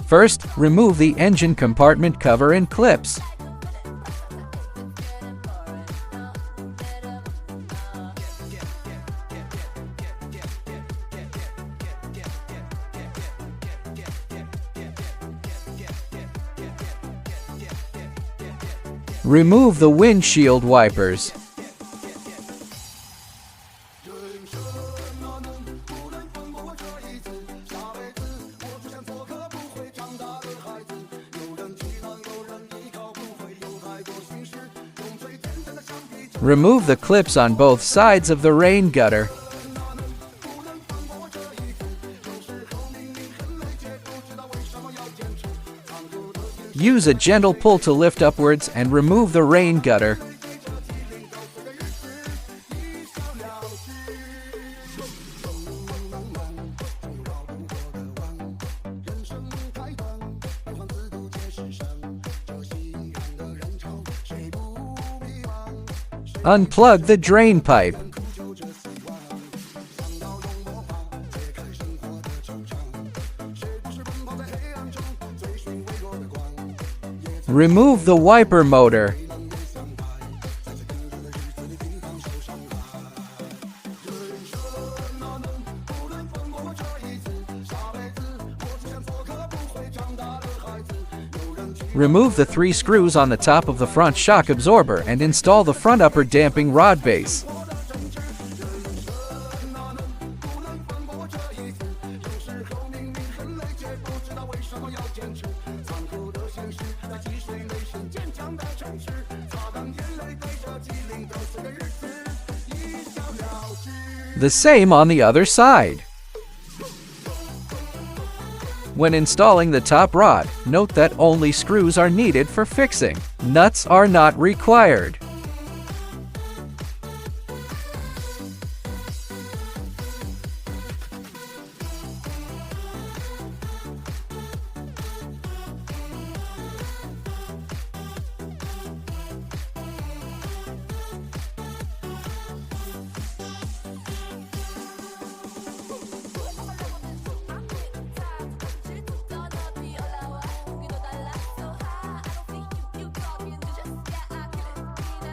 First, remove the engine compartment cover and clips. Remove the windshield wipers. Remove the clips on both sides of the rain gutter. Use a gentle pull to lift upwards and remove the rain gutter. Unplug the drain pipe. Remove the wiper motor. Remove the 3 screws on the top of the front shock absorber and install the front upper damping rod base. The same on the other side. When installing the top rod, note that only screws are needed for fixing. Nuts are not required.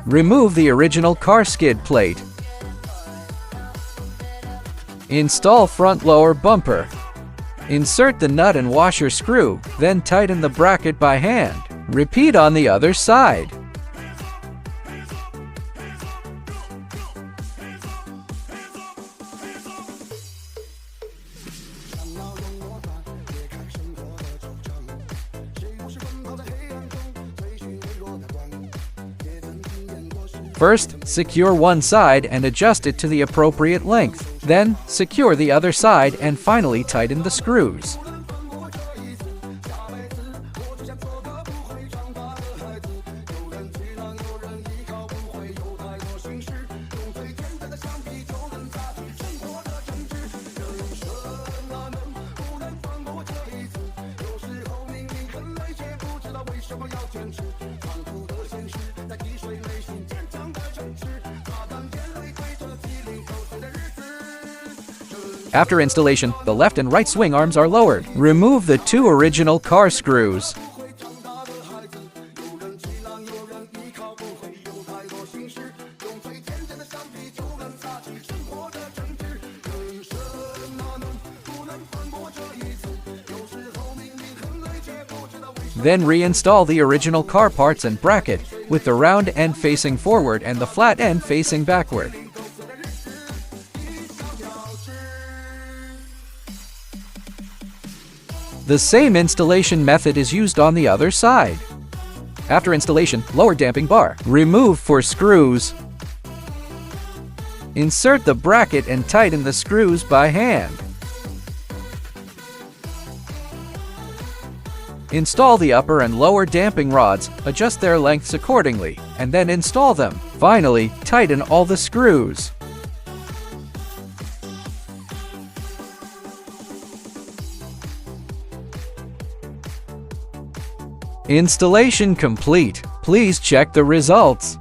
Remove the original car skid plate. Install front lower bumper. Insert the nut and washer screw, then tighten the bracket by hand. Repeat on the other side. First, secure one side and adjust it to the appropriate length. Then, secure the other side and finally tighten the screws. After installation, the left and right swing arms are lowered. Remove the 2 original car screws. Then reinstall the original car parts and bracket, with the round end facing forward and the flat end facing backward. The same installation method is used on the other side. After installation, lower damping bar. Remove for screws. Insert the bracket and tighten the screws by hand. Install the upper and lower damping rods, adjust their lengths accordingly, and then install them. Finally, tighten all the screws. Installation complete. Please check the results.